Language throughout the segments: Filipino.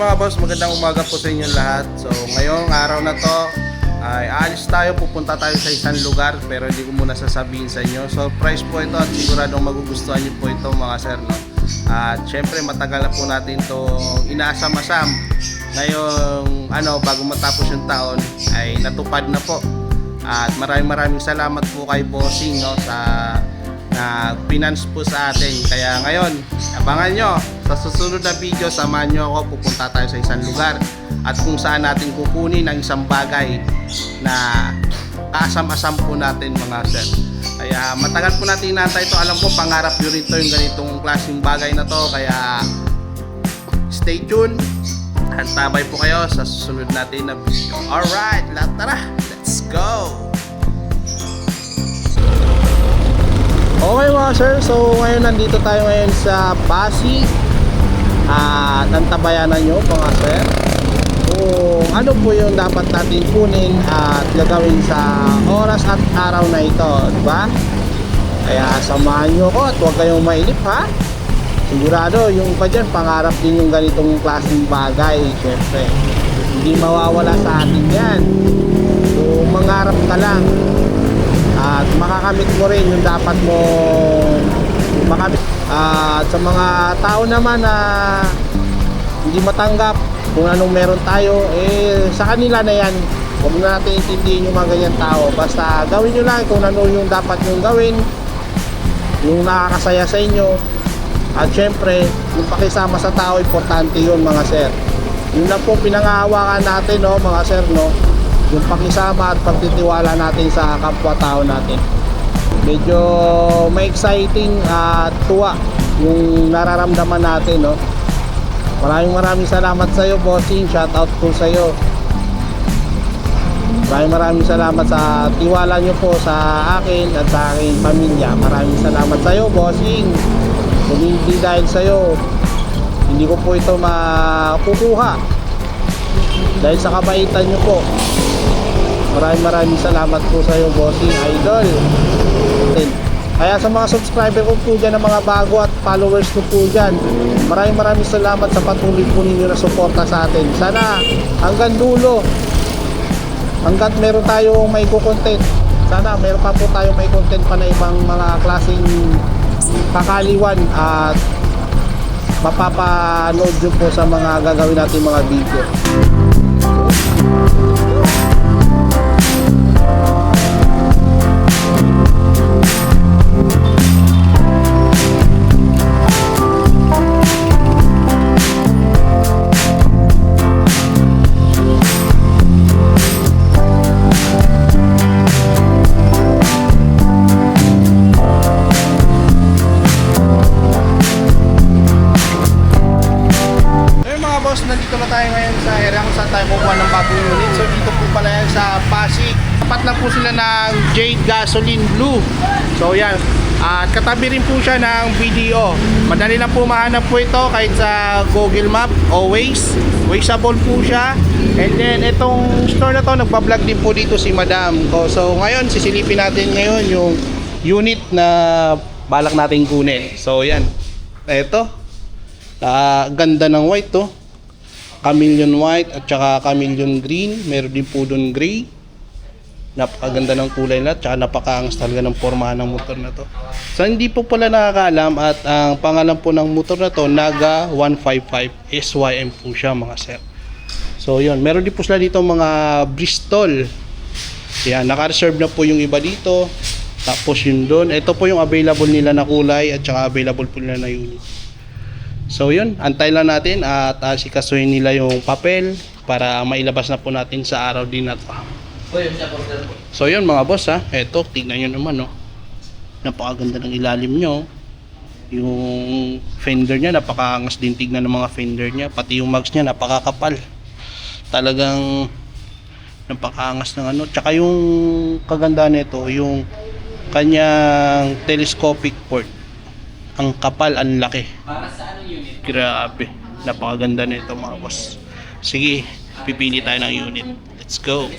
mga boss, magandang umaga po sa inyo lahat. So ngayong araw na to ay aalis tayo, pupunta tayo sa isang lugar pero hindi ko muna sasabihin sa inyo. Surprise po ito at siguradong magugustuhan niyo po ito mga sir, no? At syempre matagal na po natin itong inaasam-asam. Ngayong bago matapos yung taon ay natupad na po. At maraming salamat po kay Bossing, no, sa finance po sa atin. Kaya ngayon, abangan nyo sa susunod na video, samahan nyo ako, pupunta tayo sa isang lugar at kung saan natin kukunin ang isang bagay na kaasam-asam po natin mga sir. Kaya matagal po natin inantay ito. Alam ko pangarap nyo rin ito, yung ganitong klaseng bagay na to. Kaya stay tuned, hantabay po kayo sa susunod natin na video. Alright, tara, let's go! Okay mga sir, so ngayon nandito tayo ngayon sa Pasig at antabayanan nyo mga sir kung ano po yung dapat natin kunin at gagawin sa oras at araw na ito, diba? Kaya samahan nyo ko at huwag kayong mainip, ha? Sigurado yung pa dyan, pangarap din yung ganitong klaseng bagay. Siyempre, hindi mawawala sa atin yan. So mangarap ka lang at makakamit mo rin yung dapat mo makamit. At sa mga tao naman na hindi matanggap kung anong meron tayo, sa kanila na yan. Huwag na natin intindihin yung mga ganyan tao. Basta gawin nyo lang kung ano yung dapat nyong gawin, yung nakakasaya sa inyo. At syempre, yung pakisama sa tao, importante yun mga sir. Yun lang po pinangahawakan natin, no, mga sir, no, yung pakisama at pagtitiwala natin sa kapwa-tao natin. Medyo may exciting at tuwa yung nararamdaman natin, no. Maraming salamat sa iyo, Bossing. Shout out po sa iyo. Maraming salamat sa tiwala niyo po sa akin at sa aking pamilya. Maraming salamat sa iyo, Bossing. Kung hindi dahil sa iyo, hindi ko po ito makukuha. Dahil sa kabaitan niyo po. Maraming salamat po sa iyo, Bossing Idol. Kaya sa mga subscriber ko po dyan, ng mga bago at followers ko po dyan, maraming salamat sa patuloy po ninyo na suporta sa atin. Sana hanggang dulo, hanggat meron tayong may content, sana meron pa po tayong may content pa na ibang mga klaseng kakaliwan at mapapanood nyo po sa mga gagawin natin mga video. Nandito na tayo ngayon sa area kung saan tayo kukuha ng bagong unit. So dito po pala yan sa Pasig. Tapat na po sila ng Jade Gasoline Blue. So yan, at katabi rin po siya ng BDO. Madali lang po mahanap po ito kahit sa Google Map o Waze. Wazeable po siya. And then itong store na to, nagpa-vlog din po dito si Madam. So ngayon sisilipin natin ngayon yung unit na balak nating kunin. So yan, ito, ganda ng white to, chameleon white at saka chameleon green. Meron din po doon gray. Napakaganda ng kulay na, tsaka napakaangas talaga ng pormahan ng motor na to. So hindi po pala nakakaalam at ang pangalan po ng motor na to, Naga 155 SYM po siya mga sir. So yun, meron din po sila dito mga Bristol. Yan, naka-reserve na po yung iba dito. Tapos yun doon, ito po yung available nila na kulay at saka available po nila na unit. So yun, antay lang natin at asikasuhin nila yung papel para mailabas na po natin sa araw din na to. So yun mga boss, ha, eto, tignan nyo naman, no. Napakaganda ng ilalim nyo. Yung fender nya, napakaangas din tignan ng mga fender nya. Pati yung mags nya, napakakapal. Talagang napakaangas ng ano. Tsaka yung kaganda nito, yung kanyang telescopic port. Ang kapal, ang laki. Para sa anong unit? Grabe, napakaganda nito mga boss. Sige, pipili tayo ng unit. Let's go.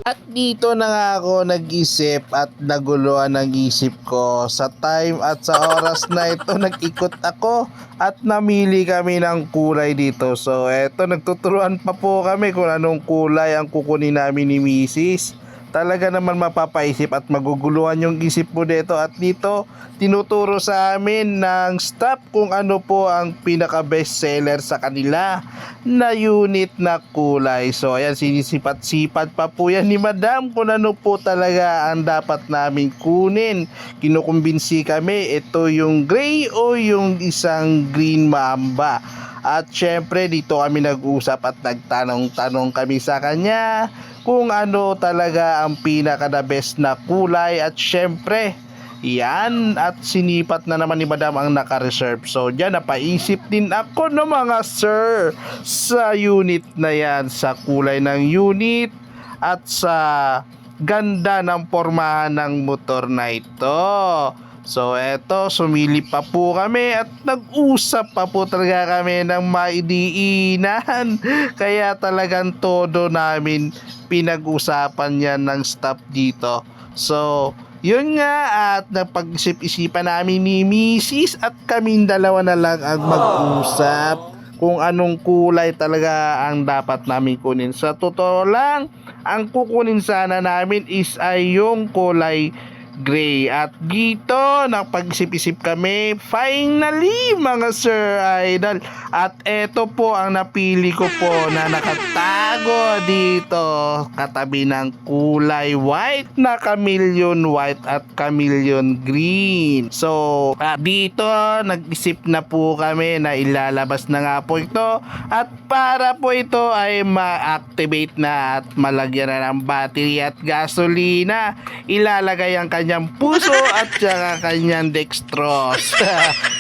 At dito na nga ako nag-isip at naguluhan ng isip ko. Sa time at sa oras na ito nag-ikot ako at namili kami ng kulay dito. So eto, nagtuturuan pa po kami kung anong kulay ang kukunin namin ni Mrs. Talaga naman mapapaisip at maguguluhan yung isip mo dito. At dito tinuturo sa amin ng staff kung ano po ang pinaka best seller sa kanila na unit na kulay. So ayan, sinisipat-sipat pa po yan ni Madam kung ano po talaga ang dapat namin kunin. Kinukumbinsi kami, ito yung gray o yung isang green mamba. At syempre dito kami nag-usap at nagtanong-tanong kami sa kanya kung ano talaga ang pinaka the best na kulay. At syempre yan, at sinipat na naman ni Madam ang naka-reserve. So dyan napaisip din ako no mga sir sa unit na yan, sa kulay ng unit at sa ganda ng pormahan ng motor na ito. So eto, sumilip pa po kami at nag-usap pa po talaga kami ng maidiinan. Kaya talagang todo namin pinag-usapan yan ng staff dito. So yun nga, at napag-isip-isipan namin ni Mrs. at kaming dalawa na lang ang mag-usap kung anong kulay talaga ang dapat namin kunin. Sa totoo lang, ang kukunin sana namin is ay yung kulay gray. At dito napag-isip-isip kami, finally mga sir idol, at eto po ang napili ko po na nakatago dito katabi ng kulay white na chameleon white at chameleon green. So dito nag-isip na po kami na ilalabas na nga po ito, at para po ito ay ma-activate na at malagyan na ng battery at gasolina, ilalagay ang kanyang puso at saka kanyang dextrose.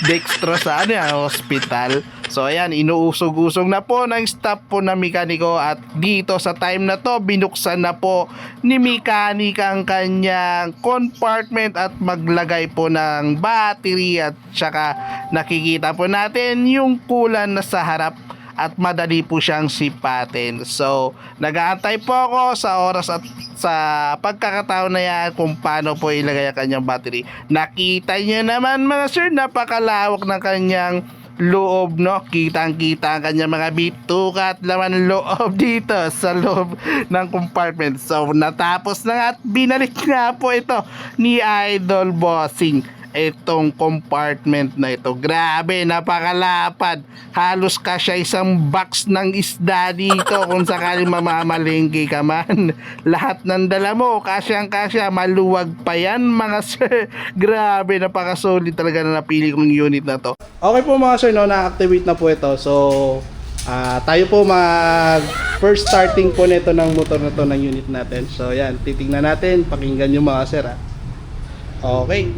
Dextrose sa ano yan, hospital. So ayan, inuusog-usog na po ng staff po na mekaniko, at dito sa time na to binuksan na po ni mekanik ang kanyang compartment at maglagay po ng battery, at saka nakikita po natin yung kulan na sa harap at madali po siyang sipatin. So nag-aantay po ako sa oras at sa pagkakataon na yan kung paano po ilagay ang kanyang battery. Nakita niyo naman mga sir, napakalawak ng kanyang loob, no? Kitang-kita ang kanyang mga bituka at laman loob dito sa loob ng compartment. So natapos na nga at binalik nga po ito ni Idol Bossing itong compartment na ito. Grabe, napakalapad. Halos kasya isang box ng isda dito kung sakaling mamamalengke ka man. Lahat ng dala mo, kasyang-kasya, maluwag pa yan mga sir. Grabe, napakasolid talaga na napili kong unit na to. Okay po mga sir, no, na-activate na po ito. So tayo po mag first starting po nito ng motor na to ng unit natin. So yan, titingnan natin, pakinggan nyo mga sir. Okay.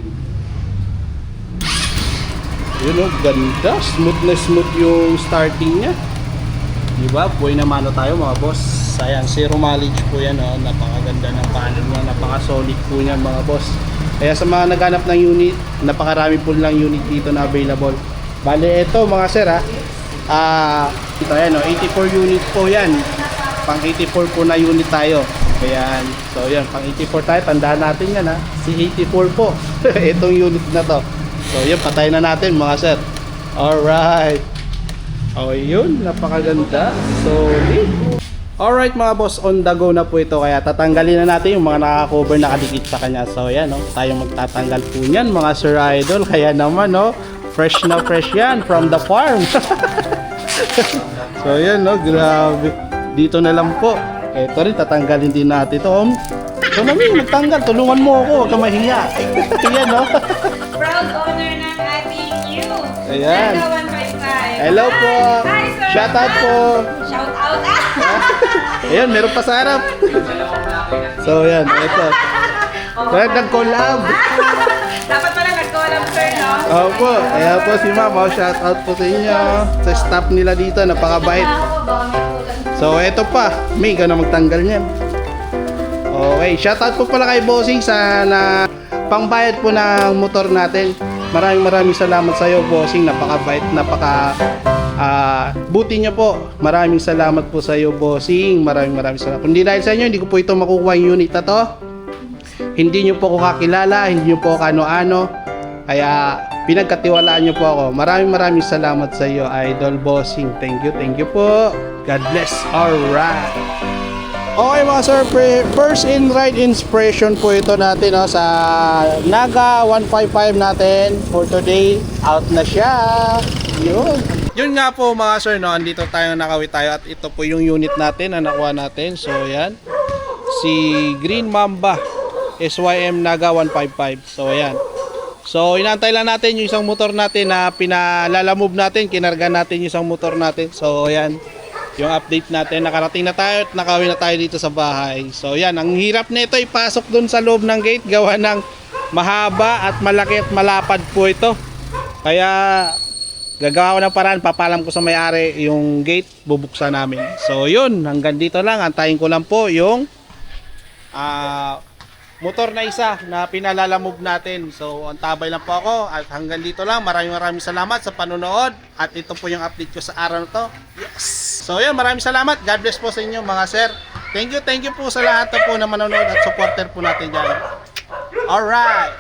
Yun o, ganda, smooth na smooth yung starting niya, diba? Buhay na mano tayo mga boss. Ayan, zero mileage po yan, oh. Napakaganda ng panel niya, napaka solid po niya mga boss. Kaya sa mga naghanap ng unit, napakarami po lang unit dito na available. Bale, ito mga sir ito yan, oh, 84 unit po yan. Pang 84 po na unit tayo. Ayan, so yan, pang 84 tayo, tandaan natin yan si 84 po. Itong unit na to. So yun, patay na natin mga sir. Alright. O yun, napakaganda. Solid. Alright mga boss, on the go na po ito. Kaya tatanggalin na natin yung mga nakakover na kadikit sa kanya. So yan, tayo magtatanggal po yan mga sir idol. Kaya naman fresh na fresh yan from the farm. So yan, grabe. Dito na lang po. Ito rin, tatanggalin din natin ito. So namin, magtanggal. Tulungan mo ako, huwag ka mahiya. Yan, Proud owner ng ating new Ayan. Honda 155. Hello po. Hi, sir. Shout out po. Shout out. Ayan, meron pa sa harap. So yan, ito. Kaya nag-collab. Dapat pala nag-collab, sir, no? Opo, ayan po si ma'am. Shout out po sa inyo. Sa staff nila dito, napakabait. So ito pa, may ka na magtanggal niyan. Okay, shout out po pala kay Bossing sa pangbayad po ng motor natin. Maraming salamat sa iyo, Bossing. Napakabait, Buti niyo po. Maraming salamat po sa iyo, bossing. Maraming salamat. Kundi dahil sa inyo, hindi ko po ito makukuha yung unit na to. Hindi niyo po ako kakilala, hindi niyo po ako ano-ano. Kaya pinagkatiwalaan niyo po ako. Maraming salamat sa iyo, Idol Bossing. Thank you po. God bless. Alright. Okay mga sir, first in ride inspiration po ito natin sa Naga 155 natin for today. Out na siya. Yun nga po mga sir, andito tayo, nakawit tayo at ito po yung unit natin na nakuha natin. So yan, si Green Mamba SYM Naga 155. So yan. So inantay lang natin yung isang motor natin na pinalalamove natin, kinarga natin yung isang motor natin. So yan, yung update natin, nakarating na tayo at nakawin na tayo dito sa bahay. So yan, ang hirap nito ipasok dun sa loob ng gate, gawa ng mahaba at malaki at malapad po ito. Kaya gagawa ko ng paraan, papalam ko sa may-ari yung gate, bubuksan namin. So yun, hanggang dito lang, antayin ko lang po yung motor na isa na pinalalamove natin. So antabay lang po ako at hanggang dito lang. Maraming salamat sa panonood at ito po yung update ko sa araw na to. Yes! So yun, maraming salamat. God bless po sa inyo mga sir. Thank you po sa lahat po na manonood at supporter po natin dyan. Alright!